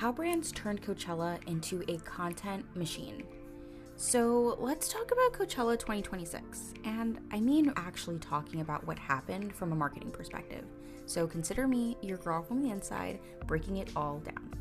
how brands turned Coachella into a content machine. So let's talk about Coachella 2026, and I mean actually talking about what happened from a marketing perspective. So consider me, your girl from the inside, breaking it all down.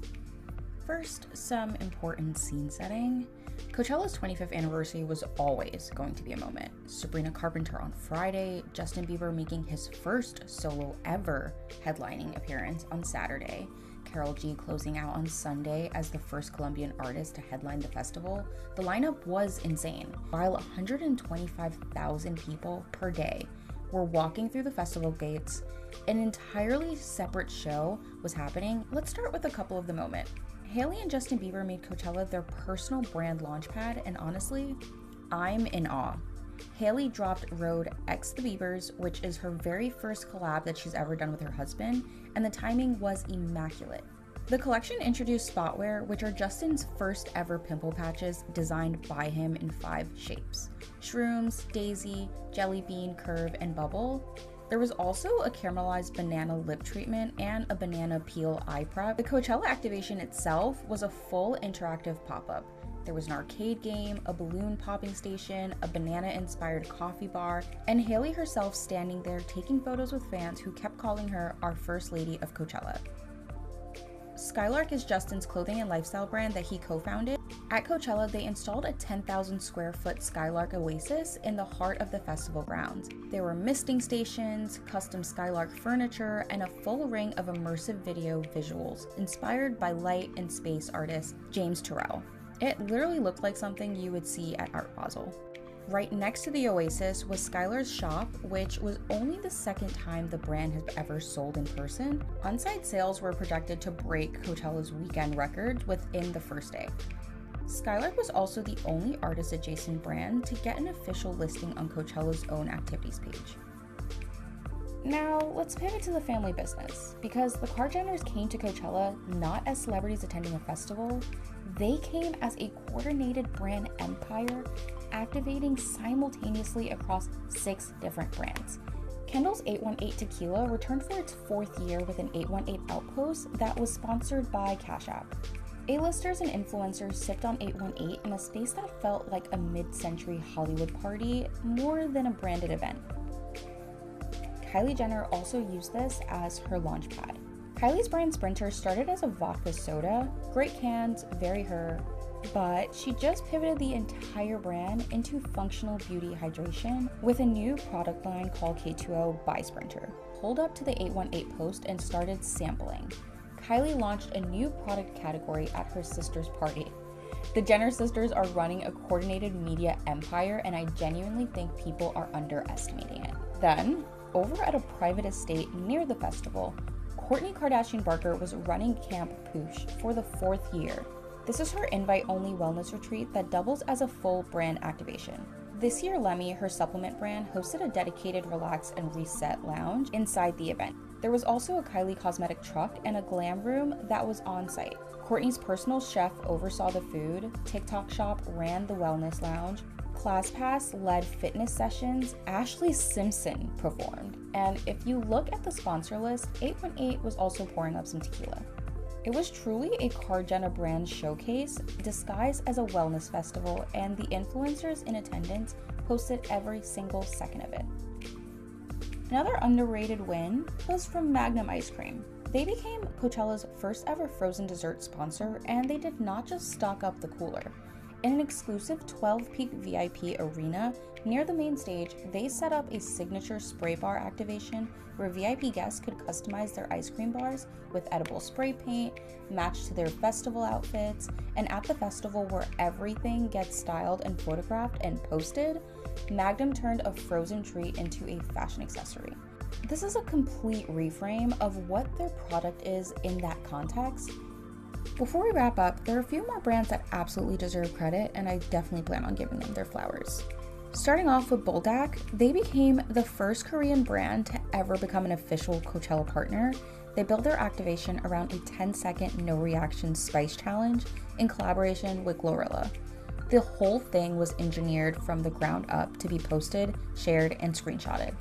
First, some important scene setting. Coachella's 25th anniversary was always going to be a moment. Sabrina Carpenter on Friday, Justin Bieber making his first solo ever headlining appearance on Saturday, Karol G closing out on Sunday as the first Colombian artist to headline the festival. The lineup was insane. While 125,000 people per day were walking through the festival gates, an entirely separate show was happening. Let's start with a couple of the moment. Hailey and Justin Bieber made Coachella their personal brand launchpad, and honestly, I'm in awe. Hailey dropped Road X the Biebers, which is her very first collab that she's ever done with her husband, and the timing was immaculate. The collection introduced spotwear, which are Justin's first ever pimple patches designed by him in 5 shapes: shrooms, daisy, jelly bean, curve, and bubble. There was also a caramelized banana lip treatment and a banana peel eye prep. The Coachella activation itself was a full interactive pop-up. There was an arcade game, a balloon popping station, a banana-inspired coffee bar, and Hailey herself standing there taking photos with fans who kept calling her our First Lady of Coachella. Skylark is Justin's clothing and lifestyle brand that he co-founded. At Coachella, they installed a 10,000 square foot Skylark oasis in the heart of the festival grounds. There were misting stations, custom Skylark furniture, and a full ring of immersive video visuals inspired by light and space artist James Turrell. It literally looked like something you would see at Art Basel. Right next to the Oasis was Skylar's shop, which was only the second time the brand has ever sold in person. On-site sales were projected to break Coachella's weekend records within the first day. Skylark was also the only artist-adjacent brand to get an official listing on Coachella's own activities page. Now, let's pivot to the family business, because the Kar-Jenners came to Coachella not as celebrities attending a festival. They came as a coordinated brand empire, activating simultaneously across 6 different brands. Kendall's 818 Tequila returned for its 4th year with an 818 Outpost that was sponsored by Cash App. A-listers and influencers sipped on 818 in a space that felt like a mid-century Hollywood party more than a branded event. Kylie Jenner also used this as her launch pad. Kylie's brand Sprinter started as a vodka soda, great cans, very her, but she just pivoted the entire brand into functional beauty hydration with a new product line called K2O by Sprinter. Pulled up to the 818 post and started sampling. Kylie launched a new product category at her sister's party. The Jenner sisters are running a coordinated media empire, and I genuinely think people are underestimating it. Then, over at a private estate near the festival, Kourtney Kardashian Barker was running Camp Poosh for the 4th year. This is her invite-only wellness retreat that doubles as a full brand activation. This year, Lemmy, her supplement brand, hosted a dedicated relax and reset lounge inside the event. There was also a Kylie cosmetic truck and a glam room that was on site. Kourtney's personal chef oversaw the food, TikTok Shop ran the wellness lounge, ClassPass led fitness sessions, Ashley Simpson performed, and if you look at the sponsor list, 818 was also pouring up some tequila. It was truly a Kar-Jenner brand showcase disguised as a wellness festival, and the influencers in attendance posted every single second of it. Another underrated win was from Magnum Ice Cream. They became Coachella's first ever frozen dessert sponsor, and they did not just stock up the cooler. In an exclusive 12-peak VIP arena near the main stage, they set up a signature spray bar activation where VIP guests could customize their ice cream bars with edible spray paint, matched to their festival outfits, and at the festival where everything gets styled and photographed and posted, Magnum turned a frozen treat into a fashion accessory. This is a complete reframe of what their product is in that context. Before we wrap up, there are a few more brands that absolutely deserve credit, and I definitely plan on giving them their flowers. Starting off with Buldak, they became the first Korean brand to ever become an official Coachella partner. They built their activation around a 10-second no-reaction spice challenge in collaboration with Glorilla. The whole thing was engineered from the ground up to be posted, shared, and screenshotted.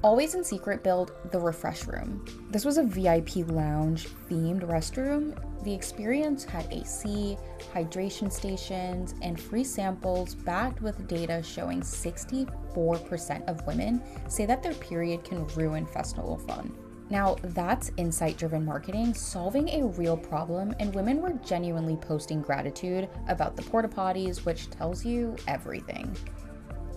Always in Secret built the Refresh Room. This was a VIP lounge themed restroom. The experience had AC, hydration stations, and free samples backed with data showing 64% of women say that their period can ruin festival fun. Now, that's insight-driven marketing solving a real problem, and women were genuinely posting gratitude about the porta potties, which tells you everything.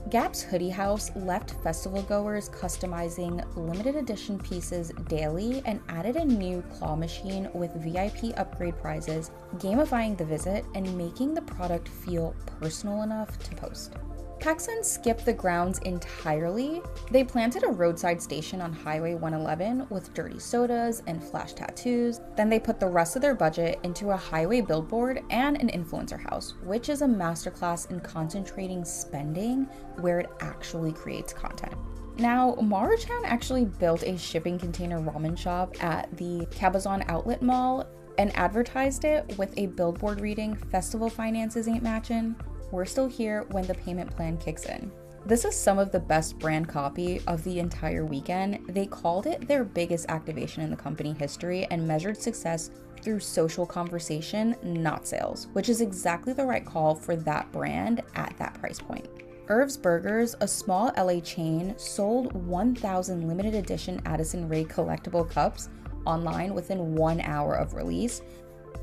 Gap's Hoodie House left festival goers customizing limited edition pieces daily and added a new claw machine with VIP upgrade prizes, gamifying the visit and making the product feel personal enough to post. PacSun skipped the grounds entirely. They planted a roadside station on Highway 111 with dirty sodas and flash tattoos. Then they put the rest of their budget into a highway billboard and an influencer house, which is a masterclass in concentrating spending where it actually creates content. Now, Maruchan actually built a shipping container ramen shop at the Cabazon Outlet Mall and advertised it with a billboard reading, "Festival finances ain't matching. We're still here when the payment plan kicks in." This is some of the best brand copy of the entire weekend. They called it their biggest activation in the company history and measured success through social conversation, not sales, which is exactly the right call for that brand at that price point. Irv's Burgers, a small LA chain, sold 1,000 limited edition Addison Rae collectible cups online within 1 hour of release,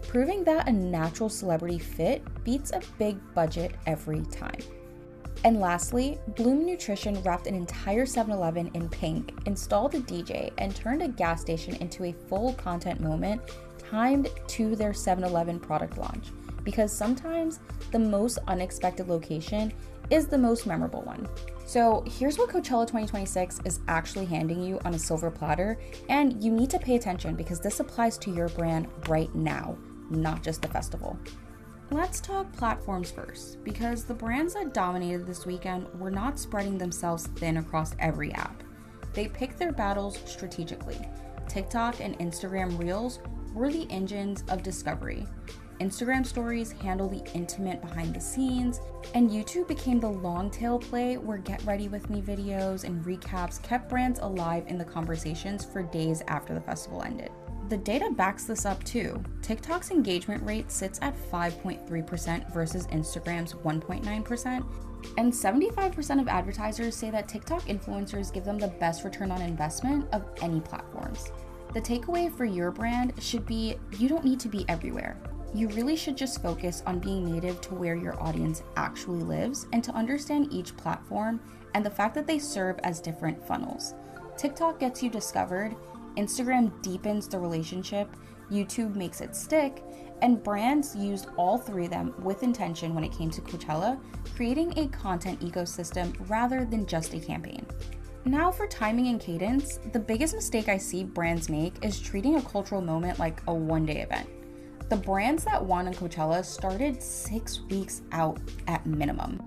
proving that a natural celebrity fit beats a big budget every time. And lastly, Bloom Nutrition wrapped an entire 7-Eleven in pink, installed a DJ, and turned a gas station into a full content moment timed to their 7-Eleven product launch. Because sometimes the most unexpected location is the most memorable one. So here's what Coachella 2026 is actually handing you on a silver platter, and you need to pay attention because this applies to your brand right now, not just the festival. Let's talk platforms first, because the brands that dominated this weekend were not spreading themselves thin across every app. They picked their battles strategically. TikTok and Instagram Reels were the engines of discovery. Instagram stories handle the intimate behind the scenes, and YouTube became the long tail play where get ready with me videos and recaps kept brands alive in the conversations for days after the festival ended. The data backs this up too. TikTok's engagement rate sits at 5.3% versus Instagram's 1.9%, and 75% of advertisers say that TikTok influencers give them the best return on investment of any platforms. The takeaway for your brand should be you don't need to be everywhere. You really should just focus on being native to where your audience actually lives and to understand each platform and the fact that they serve as different funnels. TikTok gets you discovered, Instagram deepens the relationship, YouTube makes it stick, and brands used all three of them with intention when it came to Coachella, creating a content ecosystem rather than just a campaign. Now for timing and cadence, the biggest mistake I see brands make is treating a cultural moment like a one-day event. The brands that won on Coachella started 6 weeks out at minimum.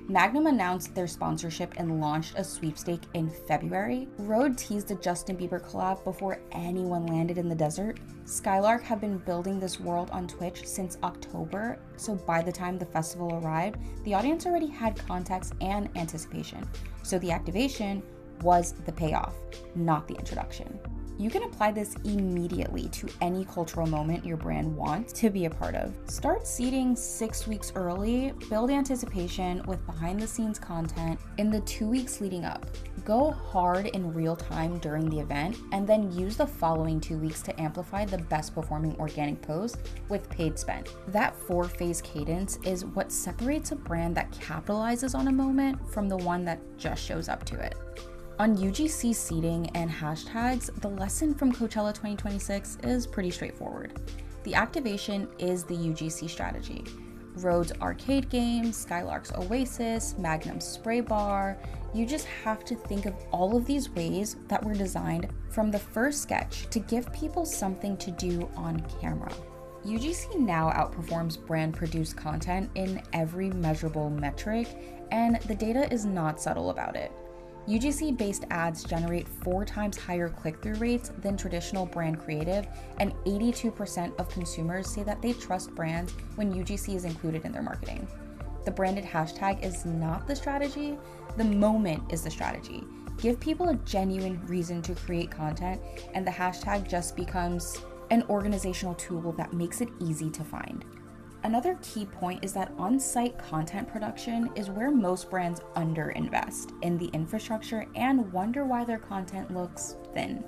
Magnum announced their sponsorship and launched a sweepstake in February. Rode teased a Justin Bieber collab before anyone landed in the desert. Skylark have been building this world on Twitch since October, so by the time the festival arrived, the audience already had context and anticipation. So the activation was the payoff, not the introduction. You can apply this immediately to any cultural moment your brand wants to be a part of. Start seeding 6 weeks early, build anticipation with behind the scenes content in the 2 weeks leading up. Go hard in real time during the event, and then use the following 2 weeks to amplify the best performing organic posts with paid spend. That 4-phase cadence is what separates a brand that capitalizes on a moment from the one that just shows up to it. On UGC seeding and hashtags, the lesson from Coachella 2026 is pretty straightforward. The activation is the UGC strategy. Rode's arcade games, Skylark's Oasis, Magnum's Spray Bar. You just have to think of all of these ways that were designed from the first sketch to give people something to do on camera. UGC now outperforms brand-produced content in every measurable metric, and the data is not subtle about it. UGC-based ads generate 4 times higher click-through rates than traditional brand creative, and 82% of consumers say that they trust brands when UGC is included in their marketing. The branded hashtag is not the strategy, the moment is the strategy. Give people a genuine reason to create content, and the hashtag just becomes an organizational tool that makes it easy to find. Another key point is that on-site content production is where most brands underinvest in the infrastructure and wonder why their content looks thin.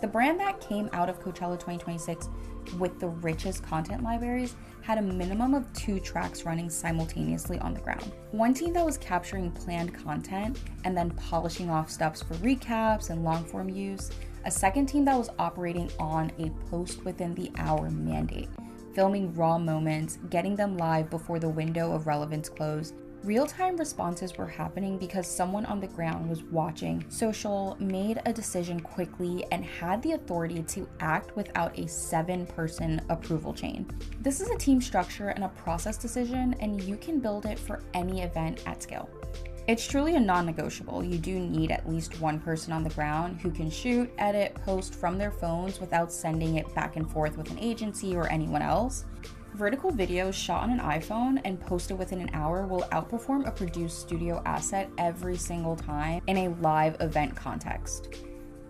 The brand that came out of Coachella 2026 with the richest content libraries had a minimum of 2 tracks running simultaneously on the ground. One team that was capturing planned content and then polishing off steps for recaps and long-form use. A second team that was operating on a post within the hour mandate, filming raw moments, getting them live before the window of relevance closed. Real-time responses were happening because someone on the ground was watching social, made a decision quickly, and had the authority to act without a 7-person approval chain. This is a team structure and a process decision, and you can build it for any event at scale. It's truly a non-negotiable. You do need at least one person on the ground who can shoot, edit, post from their phones without sending it back and forth with an agency or anyone else. Vertical videos shot on an iPhone and posted within an hour will outperform a produced studio asset every single time in a live event context.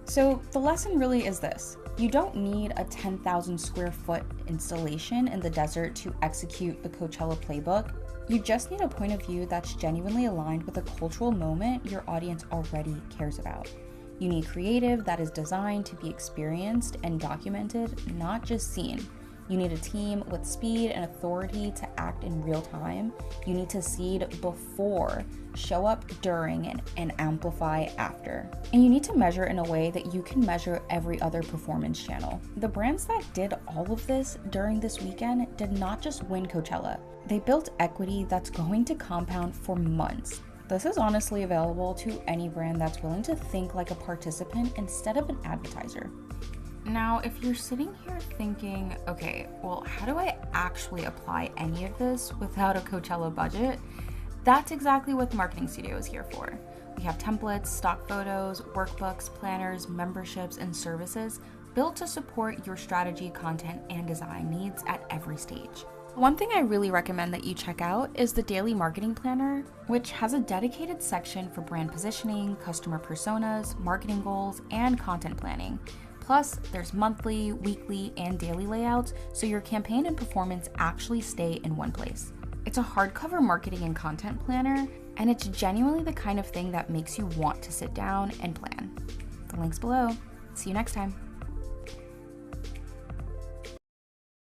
So the lesson really is this: you don't need a 10,000 square foot installation in the desert to execute the Coachella playbook. You just need a point of view that's genuinely aligned with a cultural moment your audience already cares about. You need creative that is designed to be experienced and documented, not just seen. You need a team with speed and authority to act in real time. You need to seed before, show up during, and amplify after. And you need to measure in a way that you can measure every other performance channel. The brands that did all of this during this weekend did not just win Coachella. They built equity that's going to compound for months. This is honestly available to any brand that's willing to think like a participant instead of an advertiser. Now, if you're sitting here thinking, okay, well, how do I actually apply any of this without a Coachella budget? That's exactly what the marketing studio is here for. We have templates, stock photos, workbooks, planners, memberships, and services built to support your strategy, content, and design needs at every stage. One thing I really recommend that you check out is the Daily Marketing Planner, which has a dedicated section for brand positioning, customer personas, marketing goals, and content planning. Plus, there's monthly, weekly, and daily layouts, so your campaign and performance actually stay in one place. It's a hardcover marketing and content planner, and it's genuinely the kind of thing that makes you want to sit down and plan. The link's below. See you next time.